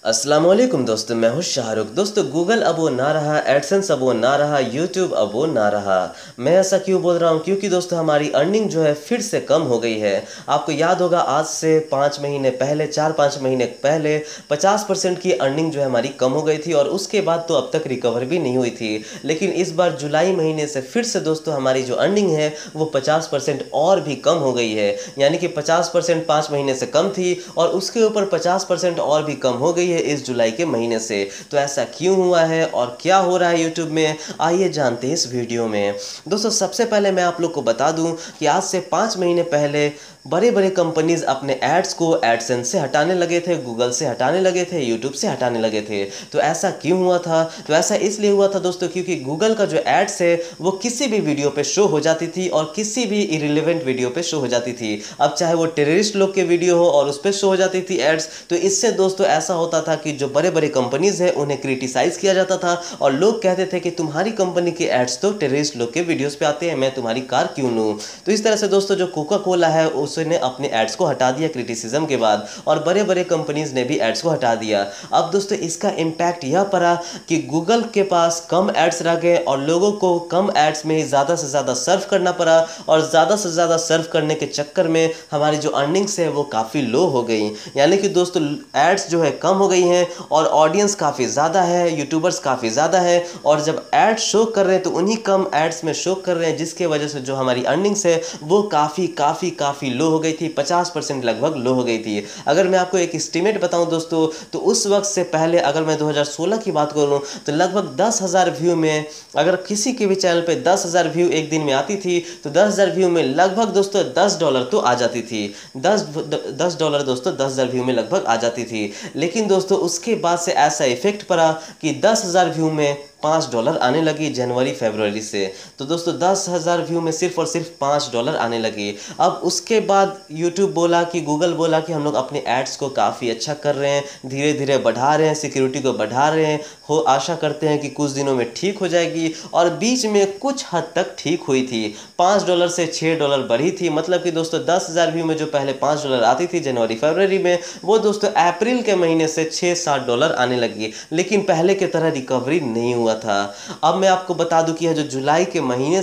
अस्सलाम वालेकुम दोस्तों, मैं हूं शाहरुख। दोस्तों, गूगल अब वो ना रहा, एडसेंस अब वो ना रहा, यूट्यूब अब वो ना रहा। मैं ऐसा क्यों बोल रहा हूं? क्योंकि दोस्तों हमारी अर्निंग जो है फिर से कम हो गई है। आपको याद होगा आज से 5 महीने पहले, 4-5 महीने पहले 50% की अर्निंग जो है हमारी कम हो गई थी और उसके बाद तो अब तक रिकवर भी नहीं हुई थी। लेकिन इस बार जुलाई महीने से फिर से दोस्तों हमारी जो अर्निंग है वो 50% और भी कम हो गई है। यानी कि 50% 5 महीने से कम थी और उसके ऊपर 50% और भी कम हो गई है इस जुलाई के महीने से। तो ऐसा क्यों हुआ है और क्या हो रहा है यूट्यूब में, आइए जानते हैं इस वीडियो में। दोस्तों, सबसे पहले मैं आप लोग को बता दूं कि आज से 5 महीने पहले बड़े बड़े कंपनीज अपने एड्स को एडसेंस से हटाने लगे थे, गूगल से हटाने लगे थे, यूट्यूब से हटाने लगे थे। तो ऐसा क्यों हुआ था? तो ऐसा इसलिए हुआ था दोस्तों क्योंकि गूगल का जो एड्स है वो किसी भी वीडियो पे शो हो जाती थी और किसी भी इरिलेवेंट वीडियो पे शो हो जाती थी। अब चाहे वो टेररिस्ट लोग के वीडियो हो और उस पर शो हो जाती थी एड्स। तो इससे दोस्तों ऐसा होता था कि जो बड़े बड़े कंपनीज है उन्हें क्रिटिसाइज किया जाता था और लोग कहते थे कि तुम्हारी कंपनी के एड्स तो टेररिस्ट लोग के वीडियोस पे आते हैं, मैं तुम्हारी कार क्यों लूं। तो इस तरह से दोस्तों जो कोका कोला है उसने अपने एड्स को हटा दिया क्रिटिसिज्म के बाद और बड़े बड़े कंपनीज ने भी एड्स को हटा दिया। अब दोस्तों इसका इम्पैक्ट यह पड़ा कि गूगल के पास कम एड्स रह गए और लोगों को कम एड्स में ही ज़्यादा से ज़्यादा सर्व करना पड़ा और ज़्यादा से ज़्यादा सर्व करने के चक्कर में हमारी जो अर्निंग्स है वो काफ़ी लो हो गई। यानी कि दोस्तों एड्स जो है कम हो गई हैं और ऑडियंस काफ़ी ज़्यादा है, यूट्यूबर्स काफ़ी ज़्यादा है और जब एड्स शो कर रहे हैं तो उन्हीं कम एड्स में शो कर रहे हैं, जिसके वजह से जो हमारी अर्निंग्स है वो काफ़ी लो हो गई थी। 50% लगभग लो हो गई थी। अगर मैं आपको एक एस्टीमेट बताऊं दोस्तों तो उस वक्त से पहले अगर मैं 2016 की बात करूं तो लगभग 10,000 व्यू में, अगर किसी के भी चैनल पे 10,000 व्यू एक दिन में आती थी तो 10,000 व्यू में लगभग दोस्तों $10 तो आ जाती थी। $10 दोस्तों 10,000 व्यू में लगभग आ जाती थी। लेकिन दोस्तों उसके बाद से ऐसा इफेक्ट पड़ा कि 10,000 व्यू में $5 आने लगी जनवरी फरवरी से। तो दोस्तों 10,000 व्यू में सिर्फ और सिर्फ $5 आने लगी। अब उसके बाद यूट्यूब बोला कि गूगल बोला कि हम लोग अपने एड्स को काफ़ी अच्छा कर रहे हैं, धीरे धीरे बढ़ा रहे हैं, सिक्योरिटी को बढ़ा रहे हैं, हो आशा करते हैं कि कुछ दिनों में ठीक हो जाएगी। और बीच में कुछ हद तक ठीक हुई थी, $5 से $6 बढ़ी थी। मतलब कि दोस्तों 10,000 व्यू में जो पहले $5 आती थी जनवरी फरवरी में, वो दोस्तों अप्रैल के महीने से $6-7 आने लगी। लेकिन पहले की तरह रिकवरी नहीं हुआ था। अब मैं आपको बता दूं कि यह जो जुलाई के महीने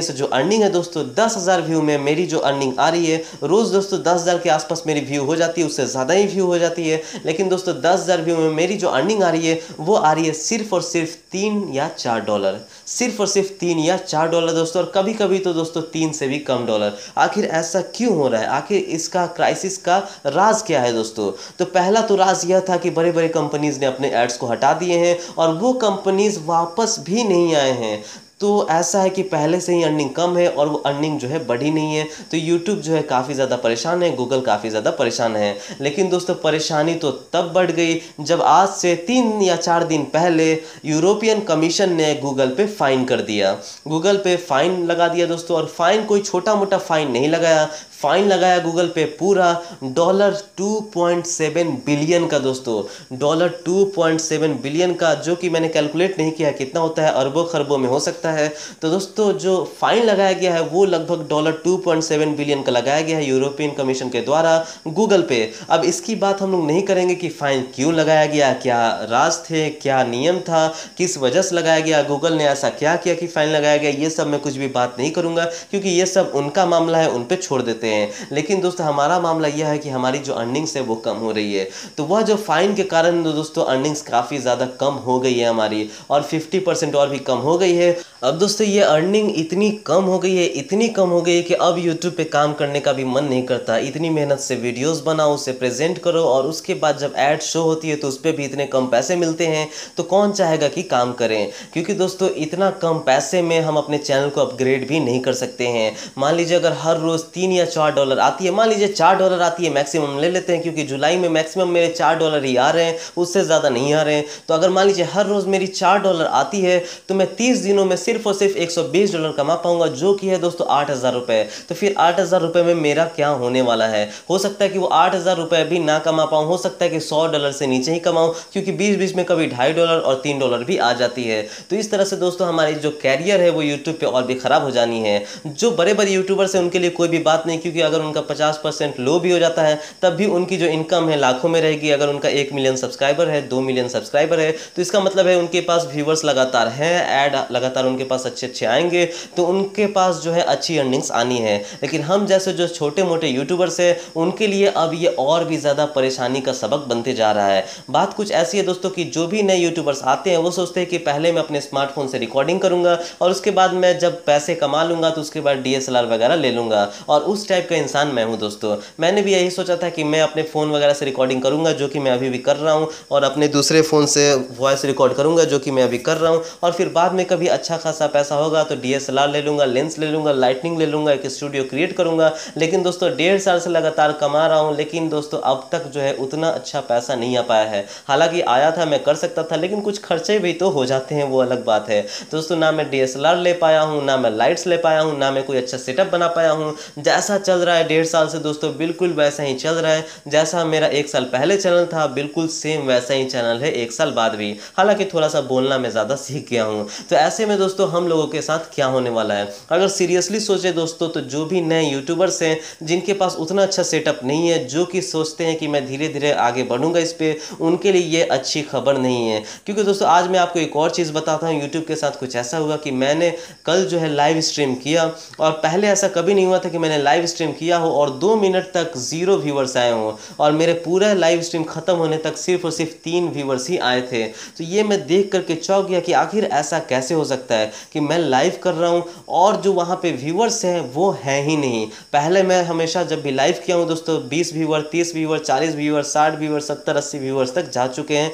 से जो अर्निंग है दोस्तों 10,000 व्यू में मेरी जो अर्निंग आ रही है, रोज दोस्तों 10,000 के आसपास मेरी व्यू हो जाती है, उससे ज़्यादा ही व्यू हो जाती है। लेकिन दोस्तों 10,000 व्यू में मेरी जो अर्निंग आ रही है वो आ रही है सिर्फ और सिर्फ $3 या $4, सिर्फ और सिर्फ $3 या $4 दोस्तों, और कभी कभी तो दोस्तों 3 से भी कम डॉलर। आखिर ऐसा क्यों हो रहा है? आखिर इसका क्राइसिस का राज क्या है दोस्तों? तो पहला तो राज यह था कि बड़े बड़े कंपनीज ने अपने एड्स को हटा दिए हैं और वो कंपनीज वापस भी नहीं आए हैं। तो ऐसा है कि पहले से ही अर्निंग कम है और वो अर्निंग जो है बढ़ी नहीं है। तो यूट्यूब जो है काफ़ी ज़्यादा परेशान है, गूगल काफ़ी ज़्यादा परेशान है। लेकिन दोस्तों परेशानी तो तब बढ़ गई जब आज से 3 या 4 दिन पहले यूरोपियन कमीशन ने गूगल पे फाइन कर दिया। गूगल पे फाइन लगा दिया दोस्तों, और फाइन कोई छोटा मोटा फाइन नहीं लगाया, फाइन लगाया गूगल पे पूरा $2.7 बिलियन का दोस्तों, $2.7 बिलियन का, जो कि मैंने कैलकुलेट नहीं किया कितना होता है, अरबों खरबों में हो सकता है। तो दोस्तों जो फाइन लगाया गया है वो लगभग $2.7 बिलियन का लगाया गया है यूरोपियन कमीशन के द्वारा गूगल पे। अब इसकी बात हम लोग नहीं करेंगे कि फाइन क्यों लगाया गया, क्या राज थे, क्या नियम था, किस वजह से लगाया गया, गूगल ने ऐसा क्या किया कि फाइन लगाया गया, ये सब मैं कुछ भी बात नहीं करूंगा क्योंकि ये सब उनका मामला है, उन पे छोड़ देते हैं। लेकिन दोस्तों हमारा मामला यह है कि हमारी जो अर्निंग्स है वो कम हो रही है। तो वह जो फाइन के कारण दोस्तों अर्निंग्स काफ़ी ज़्यादा कम हो गई है हमारी, और 50% और भी कम हो गई है। अब दोस्तों ये अर्निंग इतनी कम हो गई है कि अब यूट्यूब पे काम करने का भी मन नहीं करता। इतनी मेहनत से वीडियोस बनाओ, उसे प्रेजेंट करो और उसके बाद जब एड शो होती है तो उस पर भी इतने कम पैसे मिलते हैं, तो कौन चाहेगा कि काम करें? क्योंकि दोस्तों इतना कम पैसे में हम अपने चैनल को अपग्रेड भी नहीं कर सकते हैं। मान लीजिए अगर हर रोज़ $3 या $4 आती है, मान लीजिए $4 आती है मैक्सिमम ले लेते हैं, क्योंकि जुलाई में मैक्सिमम मेरे $4 ही आ रहे हैं, उससे ज़्यादा नहीं आ रहे हैं। तो अगर मान लीजिए हर रोज़ मेरी $4 आती है तो मैं 30 दिनों में सिर्फ और सिर्फ $120 कमा पाऊंगा, जो कि है दोस्तों 8,000 रुपये। तो फिर 8,000 रुपये में मेरा क्या होने वाला है? हो सकता है कि वो 8,000 रुपये भी ना कमा पाऊँ, हो सकता है कि $100 से नीचे ही कमाऊँ, क्योंकि बीच बीच में कभी $2.5 और $3 भी आ जाती है। तो इस तरह से दोस्तों हमारी जो कैरियर है वो यूट्यूब पे और भी ख़राब हो जानी है। जो बड़े बड़े यूट्यूबर्स हैं उनके लिए कोई भी बात नहीं, क्योंकि अगर उनका 50% लो भी हो जाता है तब भी उनकी जो इनकम है लाखों में रहेगी। अगर उनका 1 मिलियन सब्सक्राइबर है, 2 मिलियन सब्सक्राइबर है, तो इसका मतलब है उनके पास व्यूवर्स लगातार हैं, ऐड लगातार उनके पास अच्छे अच्छे आएंगे, तो उनके पास जो है अच्छी अर्निंग्स आनी है। लेकिन हम जैसे जो छोटे मोटे यूट्यूबर्स हैं उनके लिए अब ये और भी ज़्यादा परेशानी का सबक बनते जा रहा है। बात कुछ ऐसी है दोस्तों कि जो भी नए यूट्यूबर्स आते हैं वो सोचते हैं कि पहले मैं अपने स्मार्टफोन से रिकॉर्डिंग करूंगा और उसके बाद मैं जब पैसे कमा लूंगा तो उसके बाद DSLR वगैरह ले लूंगा, और उस टाइप का इंसान मैं हूं दोस्तों। मैंने भी यही सोचा था कि मैं अपने फ़ोन वगैरह से रिकॉर्डिंग करूंगा, जो कि मैं अभी भी कर रहा हूं, और अपने दूसरे फ़ोन से वॉइस रिकॉर्ड करूंगा, जो कि मैं अभी कर रहा हूं, और फिर बाद में कभी अच्छा खासा पैसा होगा तो DSLR ले लूंगा, लेंस ले लूंगा, लाइटनिंग ले लूंगा, एक स्टूडियो क्रिएट करूंगा। लेकिन दोस्तों 1.5 साल से लगातार कमा रहा हूं, लेकिन दोस्तों अब तक जो है उतना अच्छा पैसा नहीं आ पाया है। हालांकि आया था, मैं कर सकता था, लेकिन कुछ खर्चे भी तो हो जाते हैं, वो अलग बात है दोस्तों। ना मैं DSLR ले पाया हूं, ना मैं लाइट्स ले पाया हूं, ना मैं कोई अच्छा सेटअप बना पाया हूं। जैसा चल रहा है 1.5 साल से दोस्तों बिल्कुल वैसा ही चल रहा है, जैसा मेरा 1 साल पहले चैनल था बिल्कुल सेम वैसा ही चैनल है 1 साल बाद भी। हालांकि थोड़ा सा बोलना मैं ज़्यादा सीख गया हूं। तो ऐसे में दोस्तों हम लोगों के साथ क्या होने वाला है? अगर सीरियसली सोचे दोस्तों, तो जो भी नए यूट्यूबर्स हैं जिनके पास उतना अच्छा सेटअप नहीं है, जो कि सोचते हैं कि मैं धीरे धीरे आगे बढ़ूंगा इस पे, उनके लिए ये अच्छी खबर नहीं है। क्योंकि दोस्तों आज मैं आपको एक और चीज़ बताता हूँ। यूट्यूब के साथ कुछ ऐसा हुआ कि मैंने कल जो है लाइव स्ट्रीम किया, और पहले ऐसा कभी नहीं हुआ था कि मैंने लाइव स्ट्रीम किया हो और 2 मिनट तक 0 व्यूवर्स आए हों, और मेरे पूरा लाइव स्ट्रीम खत्म होने तक सिर्फ और सिर्फ 3 व्यूवर्स ही आए थे। तो ये मैं देख करके चौंक गया कि आखिर ऐसा कैसे हो सकता है कि मैं लाइव कर रहा हूँ और जो वहाँ पे व्यूवर्स हैं वो हैं ही नहीं। पहले मैं हमेशा जब भी लाइव किया हूँ दोस्तों 20 viewer, 30 viewer, 40 viewer, 60 viewer, 70-80 viewers तक जा चुके हैं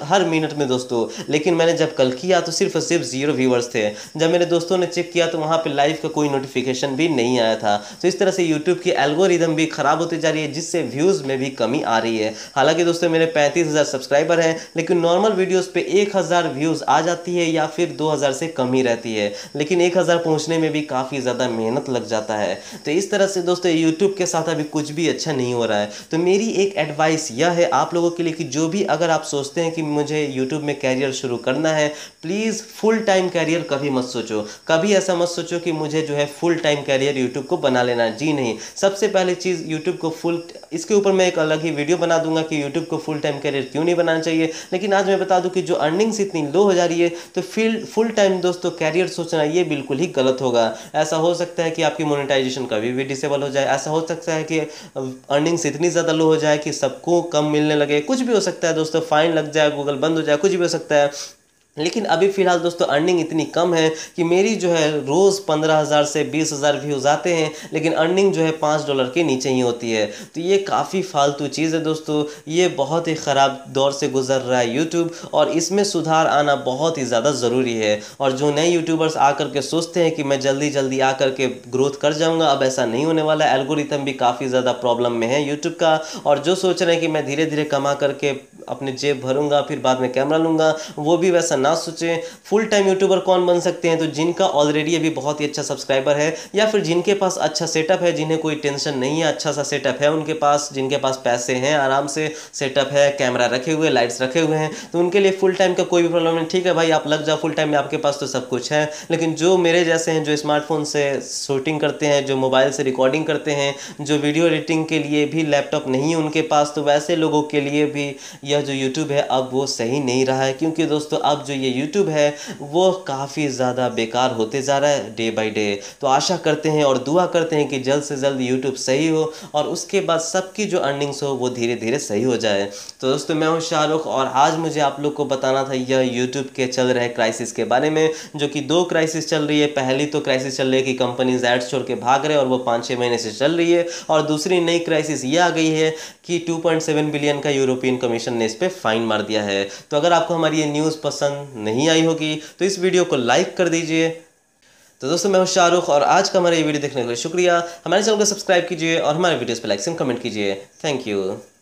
हर मिनट में दोस्तों। लेकिन मैंने जब कल किया तो सिर्फ और सिर्फ 0 व्यूवर्स थे। जब मेरे दोस्तों ने चेक किया तो वहाँ पे लाइव का कोई नोटिफिकेशन भी नहीं आया था। तो इस तरह से यूट्यूब की एल्गोरिदम भी खराब होती जा रही है, जिससे व्यूज़ में भी कमी आ रही है। हालांकि दोस्तों मेरे 35,000 सब्सक्राइबर हैं, लेकिन नॉर्मल वीडियोस पे 1,000 व्यूज़ आ जाती है या फिर 2,000 से कम ही रहती है। लेकिन 1,000 पहुँचने में भी काफ़ी ज़्यादा मेहनत लग जाता है। तो इस तरह से दोस्तों यूट्यूब के साथ अभी कुछ भी अच्छा नहीं हो रहा है। तो मेरी एक एडवाइस यह है आप लोगों के लिए कि जो भी अगर आप सोचते हैं कि मुझे यूट्यूब में कैरियर शुरू करना है, प्लीज़ फुल टाइम कैरियर कभी मत सोचो। कभी ऐसा मत सोचो कि मुझे जो है फुल टाइम कैरियर यूट्यूब को बना लेना है। जी नहीं, सबसे पहले चीज़ यूट्यूब को इसके ऊपर मैं एक अलग ही वीडियो बना दूंगा कि यूट्यूब को फुल टाइम कैरियर क्यों नहीं बनाना चाहिए। लेकिन आज मैं बता दूं कि जो अर्निंग्स इतनी लो हो जा रही है, तो फुल टाइम दोस्तों कैरियर सोचना ये बिल्कुल ही गलत होगा। ऐसा हो सकता है कि आपकी मोनेटाइजेशन कभी भी डिसेबल हो जाए, ऐसा हो सकता है कि अर्निंग्स इतनी ज़्यादा लो हो जाए कि सबको कम मिलने लगे, कुछ भी हो सकता है दोस्तों, फाइन लग जाए, गूगल बंद हो जाए, कुछ भी हो सकता है। लेकिन अभी फ़िलहाल दोस्तों अर्निंग इतनी कम है कि मेरी जो है रोज़ 15,000 से 20,000 व्यूज़ आते हैं, लेकिन अर्निंग जो है $5 के नीचे ही होती है। तो ये काफ़ी फालतू चीज़ है दोस्तों। ये बहुत ही ख़राब दौर से गुजर रहा है यूट्यूब, और इसमें सुधार आना बहुत ही ज़्यादा ज़रूरी है। और जो नए यूट्यूबर्स आकर के सोचते हैं कि मैं जल्दी जल्दी आकर के ग्रोथ कर जाऊँगा, अब ऐसा नहीं होने वाला है। एल्गोरिथम भी काफ़ी ज़्यादा प्रॉब्लम में है यूट्यूब का, और जो सोच रहे हैं कि मैं धीरे धीरे कमा करके अपने जेब भरूंगा फिर बाद में कैमरा लूँगा, वो भी वैसा ना सोचें। फुल टाइम यूट्यूबर कौन बन सकते हैं? तो जिनका ऑलरेडी अभी बहुत ही अच्छा सब्सक्राइबर है, या फिर जिनके पास अच्छा सेटअप है, जिन्हें कोई टेंशन नहीं है, अच्छा सा सेटअप है उनके पास, जिनके पास पैसे हैं, आराम से सेटअप है, कैमरा रखे हुए, लाइट्स रखे हुए हैं, तो उनके लिए फुल टाइम का कोई भी प्रॉब्लम नहीं। ठीक है भाई, आप लग जाओ फुल टाइम में, आपके पास तो सब कुछ है। लेकिन जो मेरे जैसे हैं, जो स्मार्टफोन से शूटिंग करते हैं, जो मोबाइल से रिकॉर्डिंग करते हैं, जो वीडियो एडिटिंग के लिए भी लैपटॉप नहीं है उनके पास, तो वैसे लोगों के लिए भी यह जो यूट्यूब है अब वो सही नहीं रहा है। क्योंकि दोस्तों अब जो ये यूट्यूब है वो काफ़ी ज़्यादा बेकार होते जा रहा है डे बाय डे। तो आशा करते हैं और दुआ करते हैं कि जल्द से जल्द यूट्यूब सही हो, और उसके बाद सबकी जो अर्निंग्स हो वो धीरे धीरे सही हो जाए। तो दोस्तों मैं हूँ शाहरुख, और आज मुझे आप लोग को बताना था यह यूट्यूब के चल रहे क्राइसिस के बारे में, जो कि 2 क्राइसिस चल रही है। पहली तो क्राइसिस चल रही है कि कंपनीज एड्स छोड़ के भाग रहे हैं, और वो 5-6 महीने से चल रही है। और दूसरी नई क्राइसिस ये आ गई है कि 2.7 बिलियन का यूरोपियन कमीशन ने इस पर फाइन मार दिया है। तो अगर आपको हमारी ये न्यूज़ पसंद नहीं आई होगी तो इस वीडियो को लाइक कर दीजिए। तो दोस्तों मैं हूं शाहरुख, और आज का हमारा ये वीडियो देखने के लिए शुक्रिया। हमारे चैनल को सब्सक्राइब कीजिए और हमारे वीडियोस पे लाइक एंड कमेंट कीजिए। Thank you.